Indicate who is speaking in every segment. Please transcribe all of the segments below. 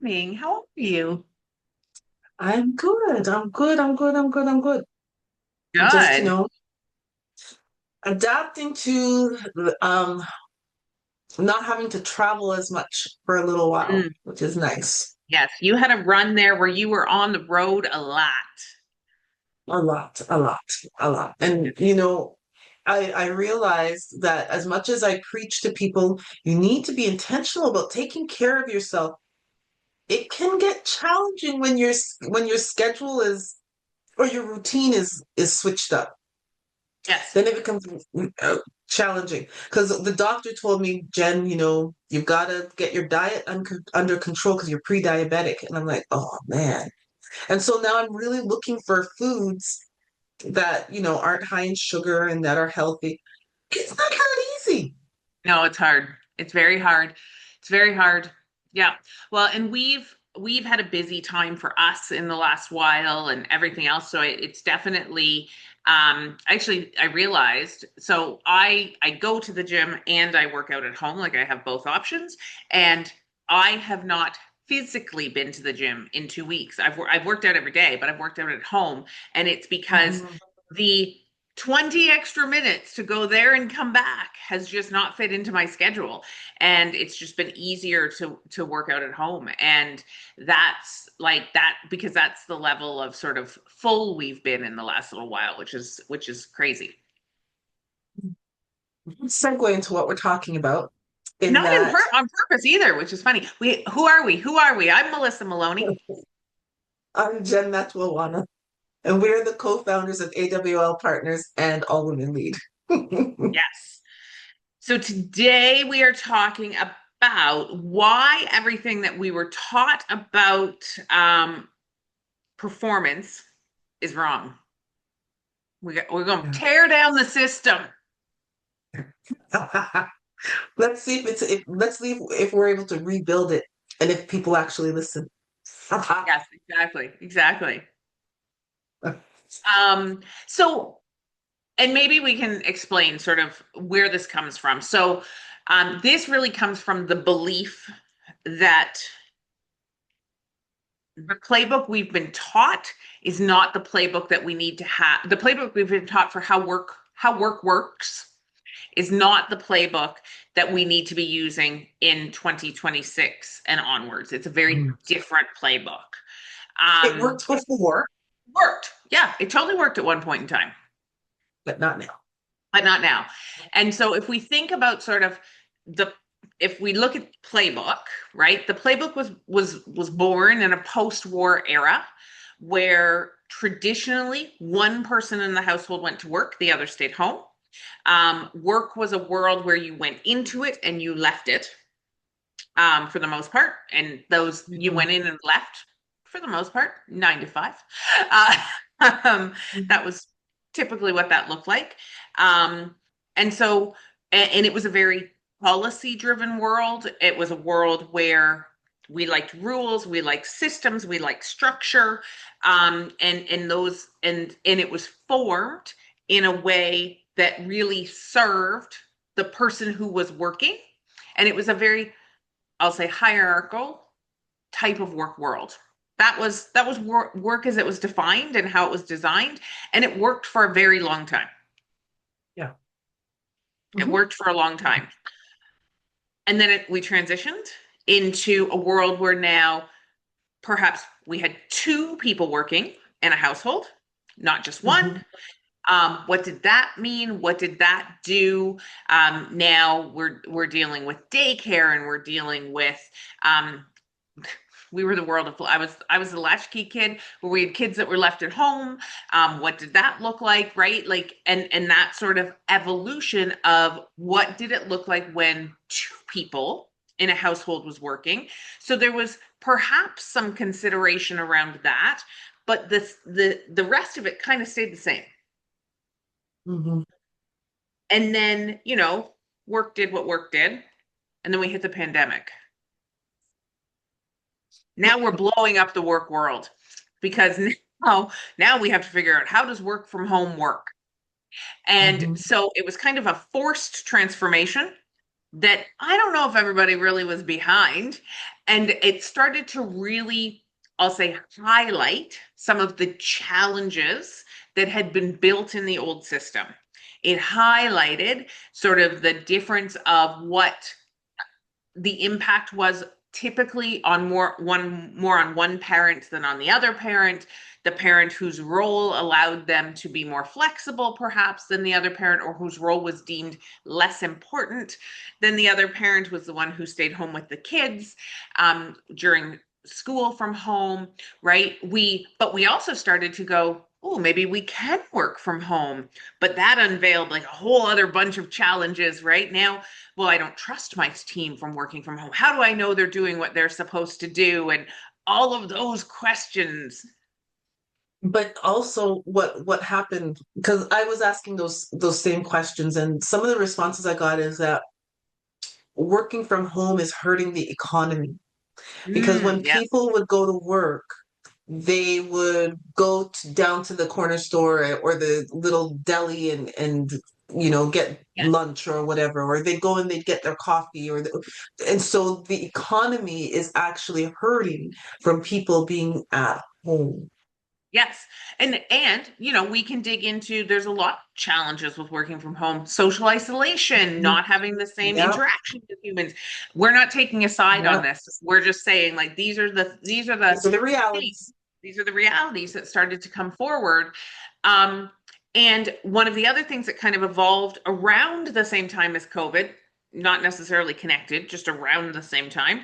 Speaker 1: Morning. How are you?
Speaker 2: I'm good. I'm good. I'm good. I'm good. I'm good. Just,
Speaker 1: Good.
Speaker 2: adapting to not having to travel as much for a little while,
Speaker 1: Mm,
Speaker 2: which is nice.
Speaker 1: yes, you had a run there where you were on the road a lot.
Speaker 2: A lot, a lot, a lot. And I realized that as much as I preach to people, you need to be intentional about taking care of yourself. It can get challenging when your schedule is or your routine is switched up.
Speaker 1: Yes.
Speaker 2: Then it becomes challenging because the doctor told me, Jen, you've got to get your diet under control because you're pre-diabetic. And I'm like, oh man. And so now I'm really looking for foods that, aren't high in sugar and that are healthy. It's not that easy.
Speaker 1: No, it's hard. It's very hard. It's very hard. Yeah. Well, and we've had a busy time for us in the last while and everything else. So it's definitely actually I realized so I go to the gym and I work out at home. Like I have both options. And I have not physically been to the gym in 2 weeks. I've worked out every day, but I've worked out at home. And it's because
Speaker 2: Mhm.
Speaker 1: the 20 extra minutes to go there and come back has just not fit into my schedule, and it's just been easier to work out at home. And that's like that because that's the level of sort of full we've been in the last little while, which is crazy.
Speaker 2: Segue into what we're talking about in
Speaker 1: Not
Speaker 2: that
Speaker 1: on purpose either, which is funny. We who are we? I'm Melissa Maloney.
Speaker 2: I'm Jen Matwawana, and we're the co-founders of AWL Partners and All Women Lead.
Speaker 1: Yes. So today we are talking about why everything that we were taught about performance is wrong. We're going to
Speaker 2: Yeah.
Speaker 1: tear down the system.
Speaker 2: Let's see let's see if we're able to rebuild it and if people actually listen.
Speaker 1: Yes, exactly, exactly. So, and maybe we can explain sort of where this comes from. So, this really comes from the belief that the playbook we've been taught is not the playbook that we need to have. The playbook we've been taught for how work works is not the playbook that we need to be using in 2026 and onwards. It's a very
Speaker 2: Mm.
Speaker 1: different playbook.
Speaker 2: It
Speaker 1: Um,
Speaker 2: worked before,
Speaker 1: worked. Yeah, it totally worked at one point in time,
Speaker 2: but not now.
Speaker 1: but not now. And so if we think about sort of the if we look at playbook, right? The playbook was born in a post-war era where traditionally one person in the household went to work, the other stayed home. Work was a world where you went into it and you left it, for the most part, and those you
Speaker 2: Mhm.
Speaker 1: went in and left for the most part 9 to 5. uh, um, that was typically what that looked like. And so and it was a very policy driven world. It was a world where we liked rules, we liked systems, we liked structure, and those and it was formed in a way that really served the person who was working. And it was a very, I'll say, hierarchical type of work world. That was work as it was defined and how it was designed, and it worked for a very long time.
Speaker 2: Yeah.
Speaker 1: It
Speaker 2: Mhm.
Speaker 1: worked for a long time, and then we transitioned into a world where now perhaps we had two people working in a household, not just one.
Speaker 2: Mhm.
Speaker 1: What did that mean? What did that do? Now we're dealing with daycare, and we're dealing with um, we were the world of I was the latchkey kid where we had kids that were left at home. What did that look like, right? Like, and that sort of evolution of what did it look like when two people in a household was working. So there was perhaps some consideration around that, but the rest of it kind of stayed the same.
Speaker 2: Mhm.
Speaker 1: And then, work did what work did, and then we hit the pandemic. Now we're blowing up the work world because now we have to figure out, how does work from home work? And
Speaker 2: Mhm.
Speaker 1: so it was kind of a forced transformation. that I don't know if everybody really was behind. And it started to really, I'll say, highlight some of the challenges that had been built in the old system. It highlighted sort of the difference of what the impact was typically on more on one parent than on the other parent, the parent whose role allowed them to be more flexible perhaps than the other parent, or whose role was deemed less important than the other parent, was the one who stayed home with the kids during school from home, right? We also started to go, oh, maybe we can work from home, but that unveiled like a whole other bunch of challenges. Right now, well, I don't trust my team from working from home. How do I know they're doing what they're supposed to do? And all of those questions.
Speaker 2: But also what happened, because I was asking those same questions, and some of the responses I got is that working from home is hurting the economy. Because when
Speaker 1: Yes,
Speaker 2: people would go to work, they would go down to the corner store or the little deli and get
Speaker 1: yes,
Speaker 2: lunch or whatever, or they'd go and they'd get their coffee and so the economy is actually hurting from people being at home.
Speaker 1: yes. And we can dig into, there's a lot of challenges with working from home. Social isolation,
Speaker 2: Mhm.
Speaker 1: not having the same
Speaker 2: Yeah,
Speaker 1: interaction with humans. We're not taking a side on
Speaker 2: yeah.
Speaker 1: this. We're just saying like these are the
Speaker 2: These are the
Speaker 1: things,
Speaker 2: realities.
Speaker 1: these are the realities that started to come forward. Um, and one of the other things that kind of evolved around the same time as COVID, not necessarily connected, just around the same time,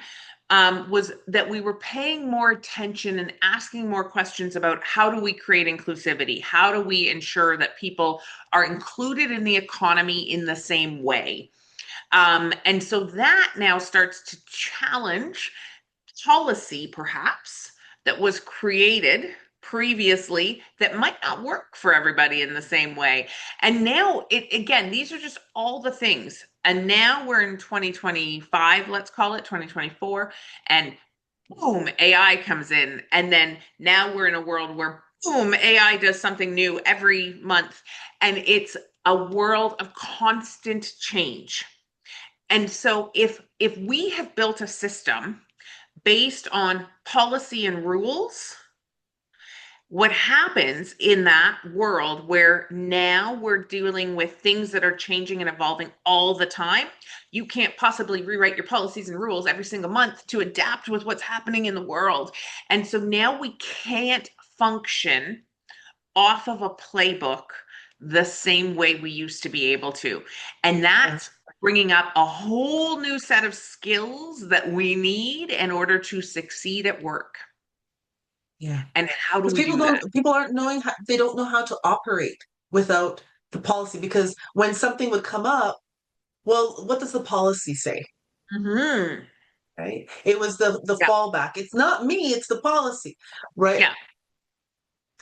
Speaker 1: was that we were paying more attention and asking more questions about how do we create inclusivity? How do we ensure that people are included in the economy in the same way? And so that now starts to challenge policy, perhaps, that was created previously that might not work for everybody in the same way. And now, again, these are just all the things. And now we're in 2025, let's call it 2024, and boom, AI comes in. And then now we're in a world where boom, AI does something new every month. And it's a world of constant change. And so if we have built a system based on policy and rules, what happens in that world where now we're dealing with things that are changing and evolving all the time, you can't possibly rewrite your policies and rules every single month to adapt with what's happening in the world. And so now we can't function off of a playbook the same way we used to be able to. And
Speaker 2: Yeah,
Speaker 1: that's bringing up a whole new set of skills that we need in order to succeed at work.
Speaker 2: yeah.
Speaker 1: And how do
Speaker 2: Because
Speaker 1: we do that?
Speaker 2: people aren't knowing how, they don't know how to operate without the policy. Because when something would come up, well, what does the policy say?
Speaker 1: Hmm.
Speaker 2: Right? It was the
Speaker 1: Yeah.
Speaker 2: fallback. It's not me, it's the policy, right?
Speaker 1: Yeah.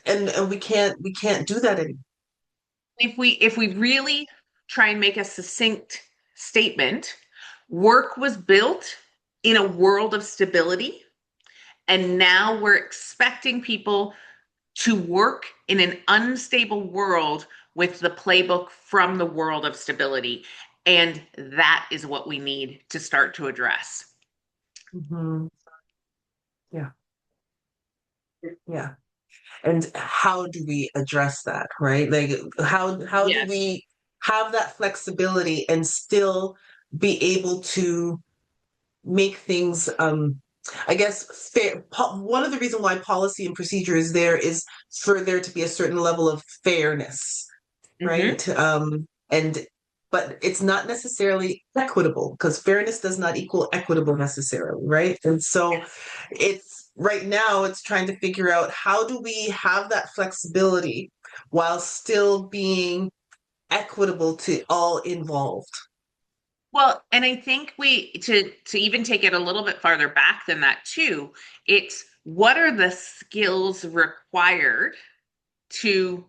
Speaker 2: And we can't do that anymore.
Speaker 1: If we really try and make a succinct statement, work was built in a world of stability, and now we're expecting people to work in an unstable world with the playbook from the world of stability. And that is what we need to start to address.
Speaker 2: Mhm. Yeah, yeah. And how do we address that, right? Like how do
Speaker 1: Yes.
Speaker 2: we have that flexibility and still be able to make things I guess fair. One of the reasons why policy and procedure is there is for there to be a certain level of fairness,
Speaker 1: Hmm.
Speaker 2: right? And but it's not necessarily equitable because fairness does not equal equitable necessarily, right? And so
Speaker 1: Yes.
Speaker 2: it's right now it's trying to figure out how do we have that flexibility while still being equitable to all involved.
Speaker 1: Well, and I think we to even take it a little bit farther back than that too, it's what are the skills required to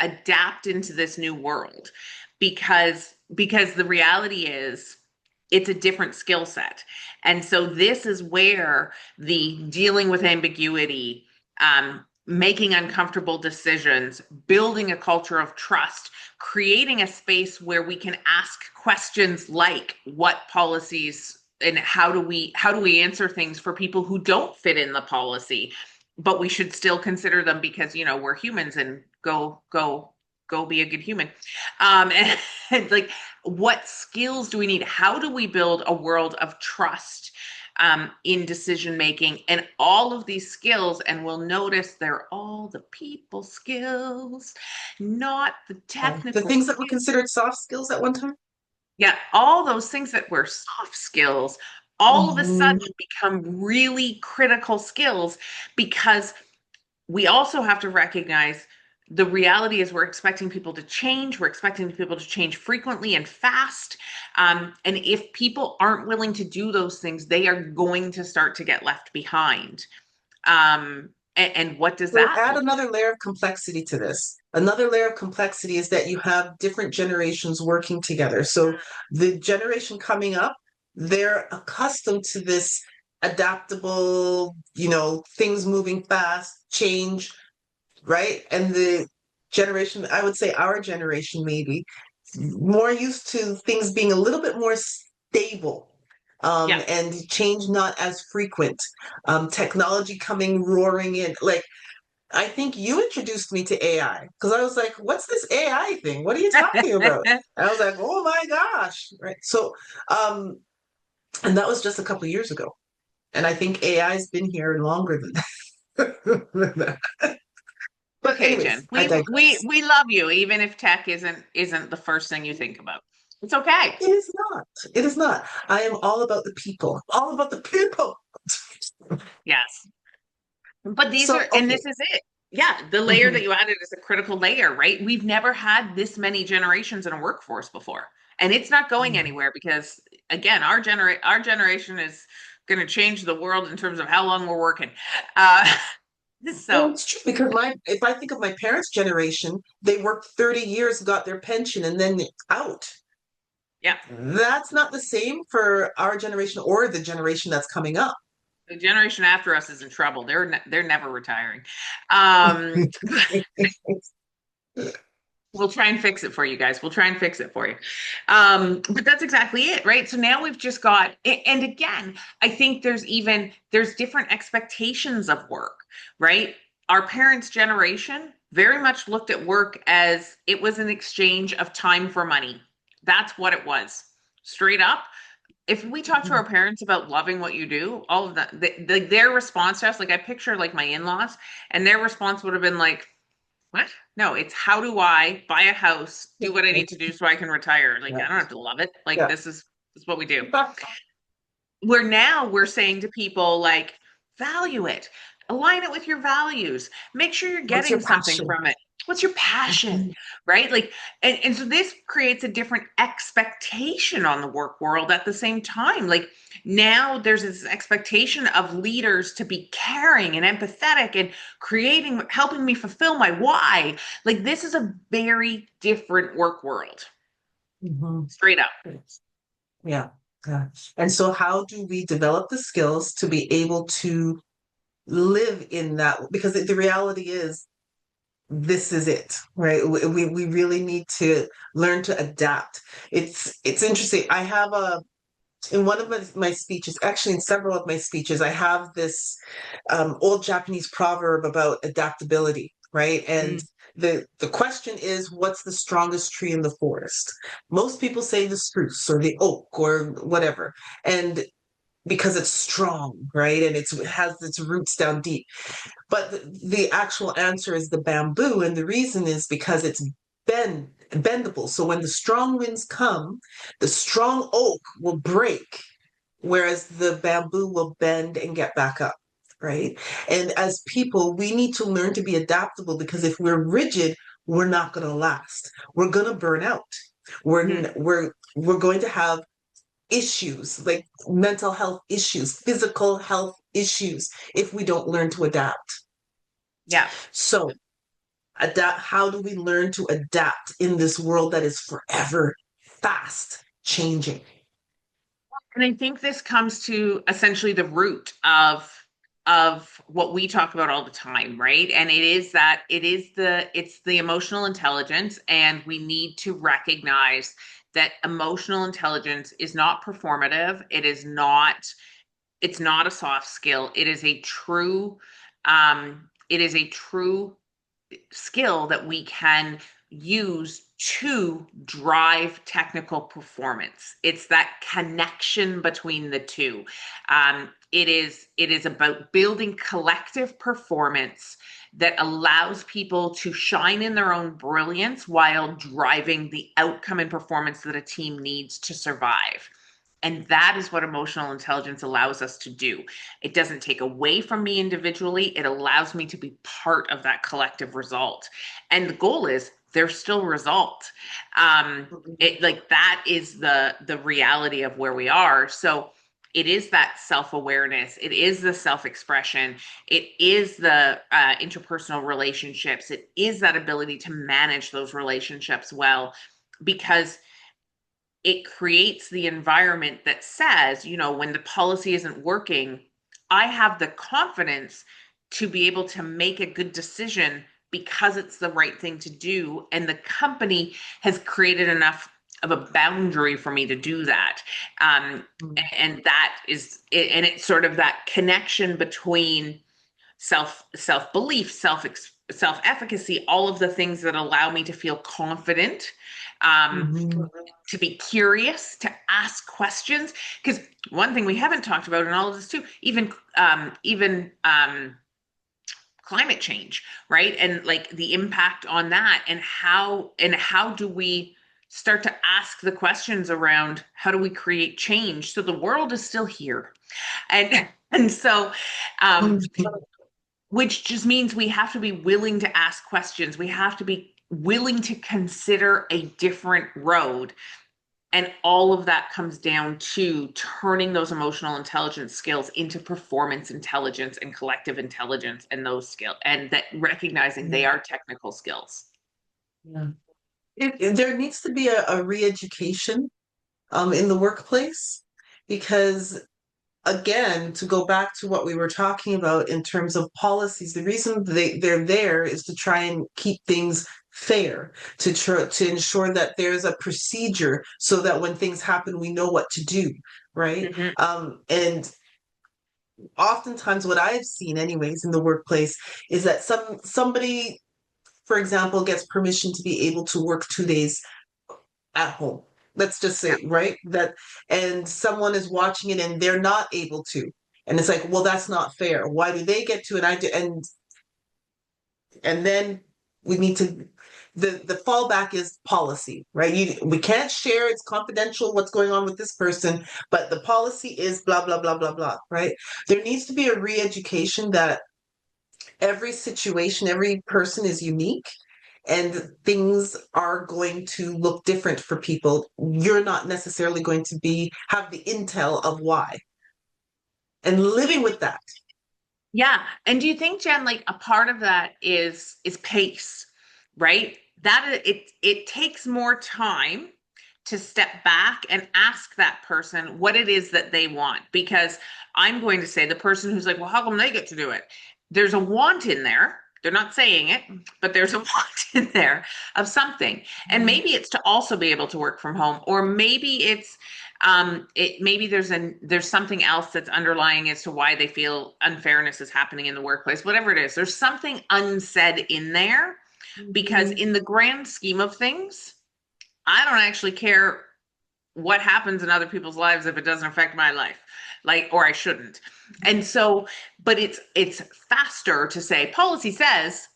Speaker 1: adapt into this new world, because the reality is it's a different skill set. And so this is where the dealing with ambiguity, making uncomfortable decisions, building a culture of trust, creating a space where we can ask questions like what policies and how do we answer things for people who don't fit in the policy, but we should still consider them because we're humans and go be a good human. And like, what skills do we need? How do we build a world of trust in decision making? And all of these skills, and we'll notice they're all the people skills, not the
Speaker 2: The
Speaker 1: technical
Speaker 2: things that were
Speaker 1: skills.
Speaker 2: considered soft skills at one time.
Speaker 1: Yeah, all those things that were soft skills all of a
Speaker 2: Mhm.
Speaker 1: sudden become really critical skills, because we also have to recognize the reality is we're expecting people to change. We're expecting people to change frequently and fast. And if people aren't willing to do those things, they are going to start to get left behind. And what does
Speaker 2: So
Speaker 1: that
Speaker 2: add
Speaker 1: look
Speaker 2: another layer of complexity to this. Another layer of complexity is that you have different generations working together. So the generation coming up, they're accustomed to this adaptable, things moving fast, change, right? And the generation, I would say our generation maybe, more used to things being a little bit more stable,
Speaker 1: Yeah.
Speaker 2: and change not as frequent. Technology coming roaring in. Like, I think you introduced me to AI because I was like, what's this AI thing? What are you talking about? And I was like, oh my gosh. Right. So, and that was just a couple of years ago. And I think AI's been here longer than that. But
Speaker 1: Okay, Jen.
Speaker 2: anyways, I digress.
Speaker 1: We love you, even if tech isn't the first thing you think about. It's okay.
Speaker 2: It is not. It is not. I am all about the people. All about the people.
Speaker 1: Yes. But these
Speaker 2: So,
Speaker 1: are, and
Speaker 2: okay.
Speaker 1: this is it. Yeah, the layer that
Speaker 2: Mhm.
Speaker 1: you added is a critical layer, right? We've never had this many generations in a workforce before. And it's not going
Speaker 2: Mhm.
Speaker 1: anywhere because, again, our generation is going to change the world in terms of how long we're working. Uh,
Speaker 2: Well,
Speaker 1: so
Speaker 2: it's true because if I think of my parents' generation, they worked 30 years, got their pension, and then out.
Speaker 1: yeah,
Speaker 2: That's not the same for our generation or the generation that's coming up.
Speaker 1: the generation after us is in trouble. They're never retiring. Um, We'll try and fix it for you guys. We'll try and fix it for you. But that's exactly it, right? So now we've just got, and again, I think there's different expectations of work, right? Our parents' generation very much looked at work as it was an exchange of time for money. That's what it was. Straight up. If we talk to our parents about loving what you do, all of that, their response to us, like I picture like my in-laws, and their response would have been like, what? No, it's how do I buy a house, do what I need to do so I can retire? Like,
Speaker 2: Yeah.
Speaker 1: I don't have to love it. Like,
Speaker 2: Yeah.
Speaker 1: this is what we do. Where now we're saying to people, like, value it, align it with your values, make sure you're
Speaker 2: What's your
Speaker 1: getting something
Speaker 2: passion?
Speaker 1: from it. What's your passion,
Speaker 2: Mhm.
Speaker 1: right? Like, and so this creates a different expectation on the work world at the same time. Like, now there's this expectation of leaders to be caring and empathetic and creating, helping me fulfill my why. Like, this is a very different work world,
Speaker 2: Mhm.
Speaker 1: straight up.
Speaker 2: Yeah. Yeah. And so, how do we develop the skills to be able to live in that? Because the reality is, this is it, right? We really need to learn to adapt. It's interesting. I have a in one of my speeches, actually in several of my speeches, I have this old Japanese proverb about adaptability, right? And
Speaker 1: Mm,
Speaker 2: the question is, what's the strongest tree in the forest? Most people say the spruce or the oak or whatever, and because it's strong, right? And it has its roots down deep. But the actual answer is the bamboo, and the reason is because it's bendable. So when the strong winds come, the strong oak will break, whereas the bamboo will bend and get back up, right? And as people, we need to learn to be adaptable because if we're rigid, we're not going to last. We're going to burn out.
Speaker 1: mm,
Speaker 2: We're going to have issues like mental health issues, physical health issues if we don't learn to adapt.
Speaker 1: yeah.
Speaker 2: So, adapt how do we learn to adapt in this world that is forever fast changing?
Speaker 1: And I think this comes to essentially the root of of what we talk about all the time, right? And it's the emotional intelligence, and we need to recognize that emotional intelligence is not performative. It's not a soft skill. It is a true skill that we can use to drive technical performance. It's that connection between the two. It is about building collective performance that allows people to shine in their own brilliance while driving the outcome and performance that a team needs to survive. And that is what emotional intelligence allows us to do. It doesn't take away from me individually, it allows me to be part of that collective result. And the goal is there's still result. It like that is the reality of where we are. So it is that self-awareness, it is the self-expression, it is the interpersonal relationships, it is that ability to manage those relationships well, because it creates the environment that says, when the policy isn't working, I have the confidence to be able to make a good decision because it's the right thing to do. And the company has created enough of a boundary for me to do that. And that is it. And it's sort of that connection between self belief, self efficacy, all of the things that allow me to feel confident, um,
Speaker 2: Mhm.
Speaker 1: to be curious, to ask questions. Because one thing we haven't talked about in all of this too, even climate change, right? And like the impact on that, and how do we start to ask the questions around how do we create change so the world is still here, and so um, which just means we have to be willing to ask questions. We have to be willing to consider a different road. And all of that comes down to turning those emotional intelligence skills into performance intelligence and collective intelligence, and those skills, and that recognizing they
Speaker 2: Yeah.
Speaker 1: are technical skills.
Speaker 2: Yeah. There needs to be a re-education in the workplace because again, to go back to what we were talking about in terms of policies, the reason they're there is to try and keep things fair, to ensure that there's a procedure so that when things happen, we know what to do, right?
Speaker 1: Mm-hmm.
Speaker 2: And oftentimes what I've seen anyways in the workplace is that somebody, for example, gets permission to be able to work 2 days at home. Let's just
Speaker 1: Yeah.
Speaker 2: say, right? That and someone is watching it and they're not able to. And it's like, well, that's not fair. Why do they get to and I do and then we need to the fallback is policy, right? We can't share, it's confidential what's going on with this person, but the policy is blah blah blah blah blah, right? There needs to be a re-education that every situation, every person is unique and things are going to look different for people. You're not necessarily going to be have the intel of why. And living with that.
Speaker 1: Yeah. And do you think, Jen, like a part of that is pace, right? It takes more time to step back and ask that person what it is that they want. Because I'm going to say the person who's like, well, how come they get to do it? There's a want in there. They're not saying it, but there's a want in there of something. And maybe it's to also be able to work from home, or maybe maybe there's something else that's underlying as to why they feel unfairness is happening in the workplace. Whatever it is, there's something unsaid in there, because
Speaker 2: Mhm.
Speaker 1: in the grand scheme of things, I don't actually care what happens in other people's lives if it doesn't affect my life, like, or I shouldn't. And so, but it's faster to say policy says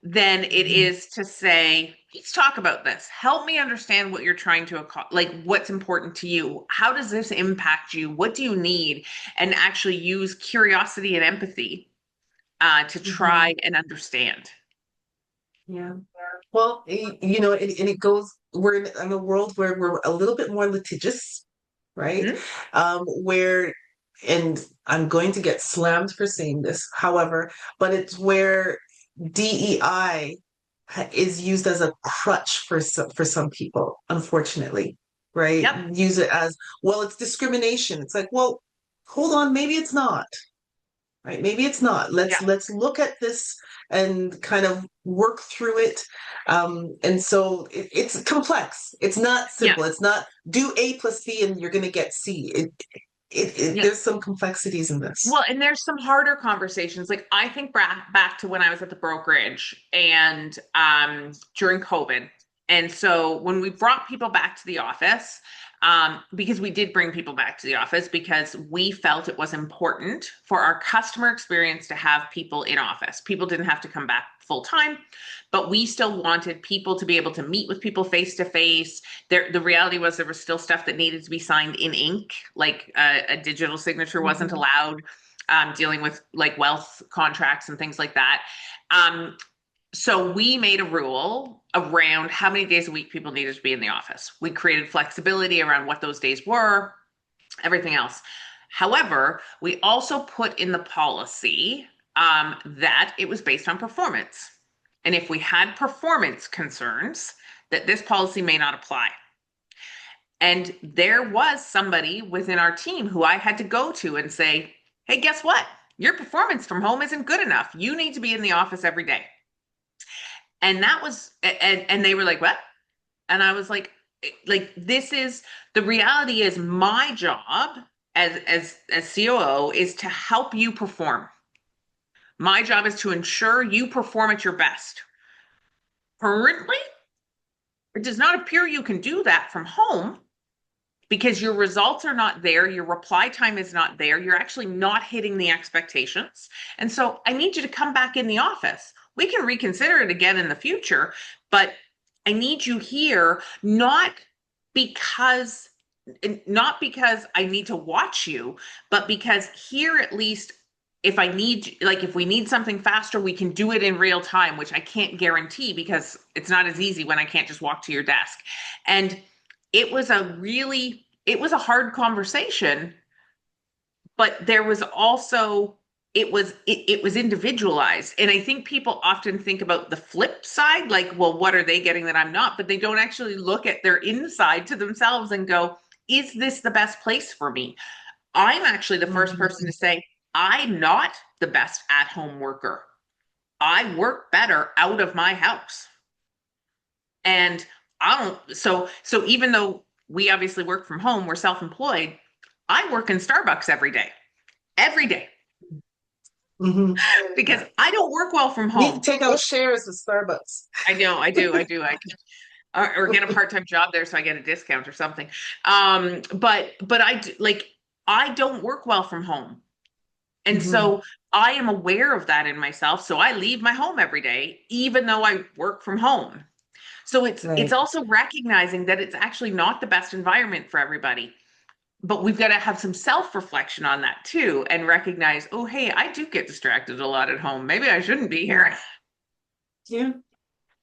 Speaker 1: than it
Speaker 2: Mhm.
Speaker 1: is to say, let's talk about this. Help me understand what you're trying to like what's important to you. How does this impact you? What do you need? And actually use curiosity and empathy to try
Speaker 2: Mhm.
Speaker 1: and understand.
Speaker 2: Yeah. Well, and it goes, we're in a world where we're a little bit more litigious, right?
Speaker 1: Mhm.
Speaker 2: Where, and I'm going to get slammed for saying this, however, but it's where DEI is used as a crutch for some people, unfortunately, right?
Speaker 1: Yep.
Speaker 2: Use it as, well, it's discrimination. It's like, well, hold on, maybe it's not, right? Maybe it's not.
Speaker 1: Yeah.
Speaker 2: Let's look at this and kind of work through it. And so it's complex. It's not
Speaker 1: Yeah.
Speaker 2: simple. It's not do A plus B and you're going to get C.
Speaker 1: Yeah.
Speaker 2: There's some complexities in this.
Speaker 1: Well, and there's some harder conversations. Like I think back to when I was at the brokerage and during COVID. And so when we brought people back to the office, because we did bring people back to the office because we felt it was important for our customer experience to have people in office. People didn't have to come back full time, but we still wanted people to be able to meet with people face to face. The reality was there was still stuff that needed to be signed in ink, like a digital signature wasn't
Speaker 2: Mhm.
Speaker 1: allowed, dealing with like wealth contracts and things like that. Um, so we made a rule around how many days a week people needed to be in the office. We created flexibility around what those days were, everything else. However, we also put in the policy that it was based on performance. And if we had performance concerns, that this policy may not apply. And there was somebody within our team who I had to go to and say, hey, guess what? Your performance from home isn't good enough. You need to be in the office every day. And that was, and they were like, what? And I was like, this is the reality is my job as COO is to help you perform. My job is to ensure you perform at your best. Currently, it does not appear you can do that from home because your results are not there, your reply time is not there, you're actually not hitting the expectations. And so I need you to come back in the office. We can reconsider it again in the future, but I need you here because not because I need to watch you, but because here at least if I need like if we need something faster, we can do it in real time, which I can't guarantee because it's not as easy when I can't just walk to your desk. And it was a hard conversation, but there was also it was individualized. And I think people often think about the flip side, like, well, what are they getting that I'm not? But they don't actually look at their inside to themselves and go, is this the best place for me? I'm actually the first person
Speaker 2: Mhm.
Speaker 1: to say, I'm not the best at home worker. I work better out of my house. And I don't, so even though we obviously work from home, we're self-employed, I work in Starbucks every day,
Speaker 2: Mhm.
Speaker 1: because
Speaker 2: Yeah.
Speaker 1: I don't work well from
Speaker 2: Need to
Speaker 1: home.
Speaker 2: take out shares with Starbucks.
Speaker 1: I know, I do. Or get a part-time job there so I get a discount or something. But like, I don't work well from home. And
Speaker 2: Mhm.
Speaker 1: so I am aware of that in myself. So I leave my home every day, even though I work from home. So it's
Speaker 2: Right.
Speaker 1: also recognizing that it's actually not the best environment for everybody. But we've got to have some self-reflection on that too and recognize, oh, hey, I do get distracted a lot at home. Maybe I shouldn't be here.
Speaker 2: Yeah.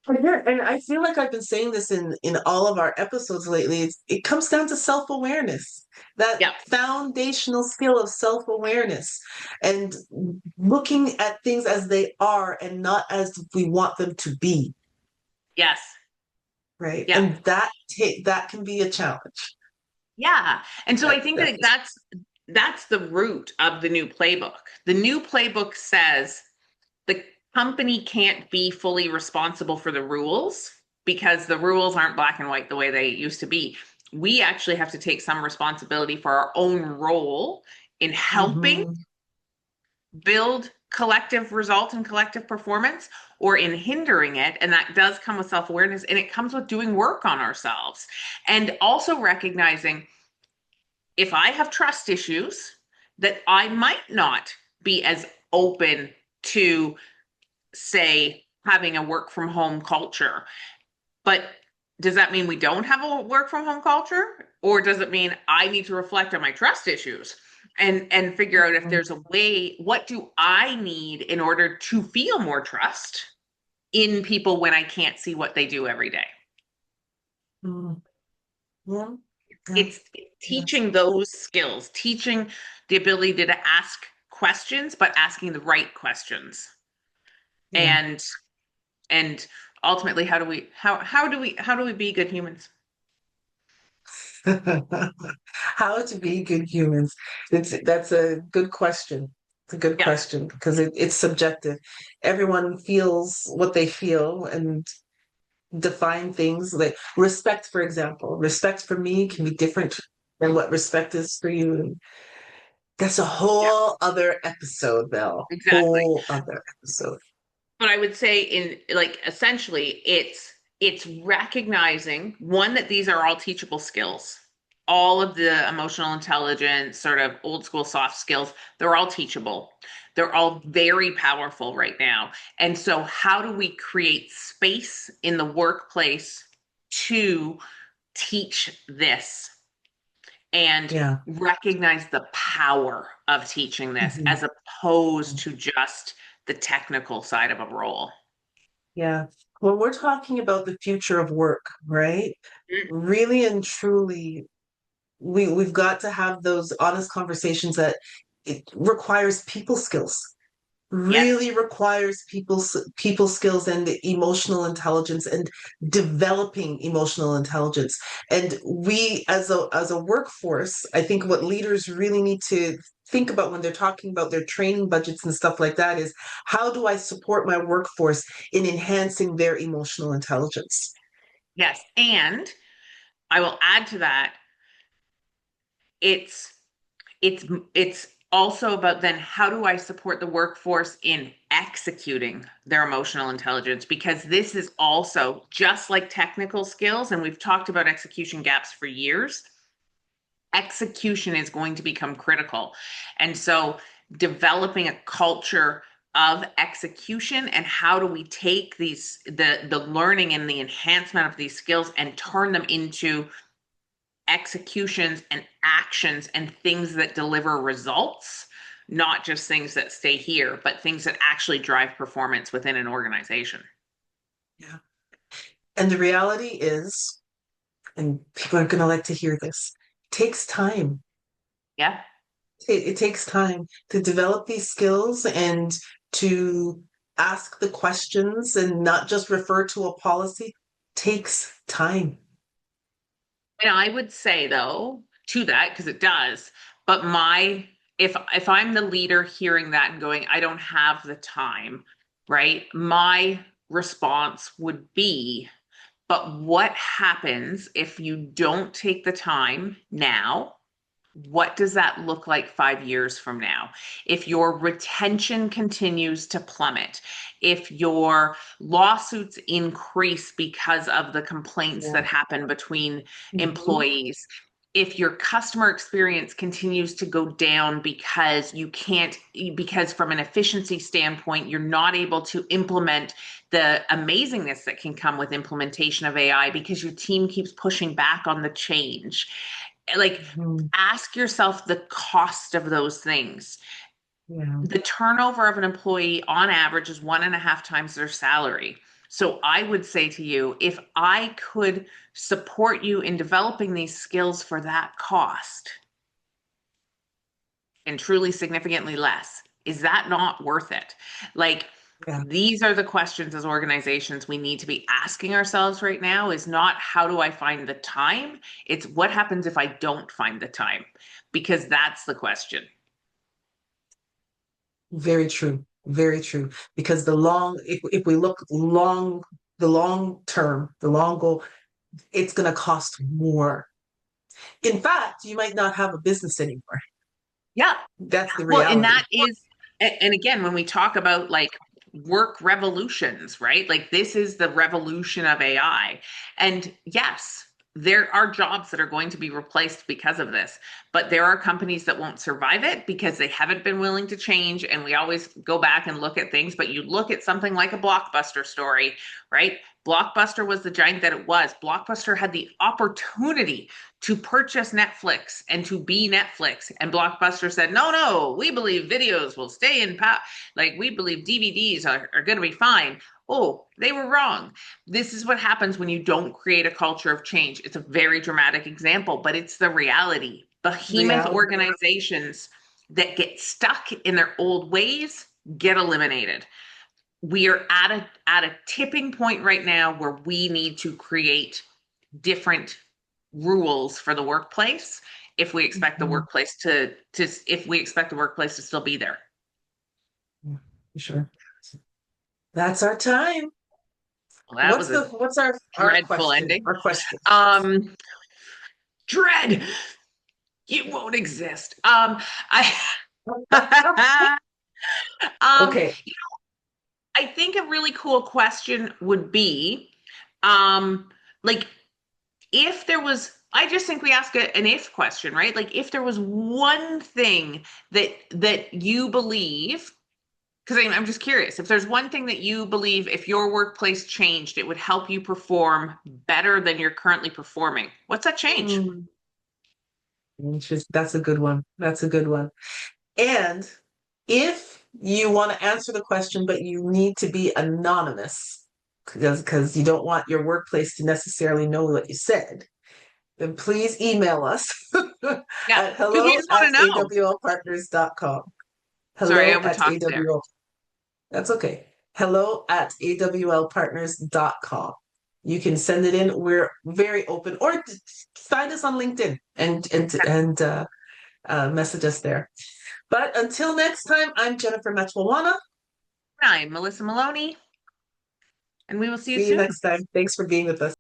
Speaker 2: And I feel like I've been saying this in all of our episodes lately. It comes down to self-awareness, that
Speaker 1: Yeah.
Speaker 2: foundational skill of self-awareness and looking at things as they are and not as we want them to be,
Speaker 1: Yes.
Speaker 2: right?
Speaker 1: Yeah.
Speaker 2: And that can be a challenge.
Speaker 1: Yeah. And so I think
Speaker 2: That
Speaker 1: that that's the root of the new playbook. The new playbook says the company can't be fully responsible for the rules because the rules aren't black and white the way they used to be. We actually have to take some responsibility for our own role in helping
Speaker 2: Mhm.
Speaker 1: build collective result and collective performance or in hindering it. And that does come with self awareness and it comes with doing work on ourselves and also recognizing if I have trust issues, that I might not be as open to, say, having a work from home culture. But does that mean we don't have a work from home culture? Or does it mean I need to reflect on my trust issues and figure out if there's a way, what do I need in order to feel more trust in people when I can't see what they do every day?
Speaker 2: Mhm. Yeah. Yeah.
Speaker 1: It's
Speaker 2: Yes.
Speaker 1: teaching those skills, teaching the ability to ask questions, but asking the right questions.
Speaker 2: Yeah.
Speaker 1: And and ultimately, how do we be good humans?
Speaker 2: How to be good humans. That's a good question. a good
Speaker 1: Yeah,
Speaker 2: question because it's subjective. Everyone feels what they feel and define things like respect, for example. Respect for me can be different than what respect is for you. And that's a
Speaker 1: yeah,
Speaker 2: whole other episode, Belle.
Speaker 1: exactly.
Speaker 2: Whole other episode.
Speaker 1: But I would say in like essentially it's recognizing one that these are all teachable skills. All of the emotional intelligence, sort of old school soft skills, they're all teachable. They're all very powerful right now. And so how do we create space in the workplace to teach this and
Speaker 2: Yeah.
Speaker 1: recognize the power of teaching this
Speaker 2: Mhm.
Speaker 1: as opposed to just the technical side of a role?
Speaker 2: Yeah. When we're talking about the future of work, right?
Speaker 1: Mm.
Speaker 2: Really and truly, we've got to have those honest conversations that it requires people skills.
Speaker 1: Yes.
Speaker 2: Really requires people skills and emotional intelligence and developing emotional intelligence. And we as a workforce, I think what leaders really need to think about when they're talking about their training budgets and stuff like that is how do I support my workforce in enhancing their emotional intelligence?
Speaker 1: Yes. And I will add to that, it's it's it's also about then how do I support the workforce in executing their emotional intelligence? Because this is also just like technical skills, and we've talked about execution gaps for years. Execution is going to become critical. And so developing a culture of execution and how do we take the learning and the enhancement of these skills and turn them into executions and actions and things that deliver results, not just things that stay here, but things that actually drive performance within an organization.
Speaker 2: Yeah. And the reality is, and people are going to like to hear this, takes time.
Speaker 1: Yeah.
Speaker 2: It takes time to develop these skills and to ask the questions and not just refer to a policy takes time.
Speaker 1: And I would say though, to that, because it does, but my if I'm the leader hearing that and going, I don't have the time, right? My response would be, but what happens if you don't take the time now? What does that look like 5 years from now? If your retention continues to plummet, if your lawsuits increase because of the complaints
Speaker 2: Yeah.
Speaker 1: that happen between
Speaker 2: Mhm.
Speaker 1: employees, if your customer experience continues to go down because you can't, because from an efficiency standpoint, you're not able to implement the amazingness that can come with implementation of AI because your team keeps pushing back on the change. Like,
Speaker 2: Mhm.
Speaker 1: ask yourself the cost of those things.
Speaker 2: Yeah.
Speaker 1: The turnover of an employee on average is 1.5 times their salary. So I would say to you, if I could support you in developing these skills for that cost and truly significantly less, is that not worth it? Like,
Speaker 2: Yeah.
Speaker 1: these are the questions as organizations we need to be asking ourselves right now is not how do I find the time? It's what happens if I don't find the time? Because that's the question.
Speaker 2: Very true. Very true. Because if we look the long term, the long goal, it's going to cost more. In fact, you might not have a business anymore.
Speaker 1: Yeah.
Speaker 2: That's the
Speaker 1: Well, and
Speaker 2: reality.
Speaker 1: that is, and again, when we talk about like work revolutions, right? Like this is the revolution of AI. And yes, there are jobs that are going to be replaced because of this, but there are companies that won't survive it because they haven't been willing to change. And we always go back and look at things, but you look at something like a Blockbuster story, right? Blockbuster was the giant that it was. Blockbuster had the opportunity to purchase Netflix and to be Netflix. And Blockbuster said, no, no, we believe videos will stay in like we believe DVDs are going to be fine. Oh, they were wrong. This is what happens when you don't create a culture of change. It's a very dramatic example, but it's the reality. Behemoth
Speaker 2: Reality.
Speaker 1: organizations that get stuck in their old ways get eliminated. We are at a tipping point right now where we need to create different rules for the workplace if we expect the
Speaker 2: Mhm.
Speaker 1: workplace to if we expect the workplace to still be there.
Speaker 2: Sure. That's our time.
Speaker 1: Well, that was a
Speaker 2: What's our
Speaker 1: dreadful
Speaker 2: question?
Speaker 1: ending.
Speaker 2: Our question.
Speaker 1: Um, dread, you won't exist. I, um,
Speaker 2: Okay.
Speaker 1: I think a really cool question would be, um, like if there was, I just think we ask an if question, right? Like if there was one thing that you believe, because I'm just curious, if there's one thing that you believe if your workplace changed, it would help you perform better than you're currently performing. What's that change?
Speaker 2: Hmm. That's a good one. That's a good one. And if you want to answer the question, but you need to be anonymous because you don't want your workplace to necessarily know what you said, then please email us
Speaker 1: Yeah,
Speaker 2: at
Speaker 1: because we
Speaker 2: hello
Speaker 1: just want
Speaker 2: at
Speaker 1: to know.
Speaker 2: awlpartners.com.
Speaker 1: Sorry, I
Speaker 2: Hello at
Speaker 1: overtalked there.
Speaker 2: AWL. That's okay. Hello at awlpartners.com. You can send it in. We're very open, or find us on LinkedIn and message us there. But until next time, I'm Jennifer Matwawana.
Speaker 1: I'm Melissa Maloney, and we will see you
Speaker 2: See you
Speaker 1: soon.
Speaker 2: next time. Thanks for being with us.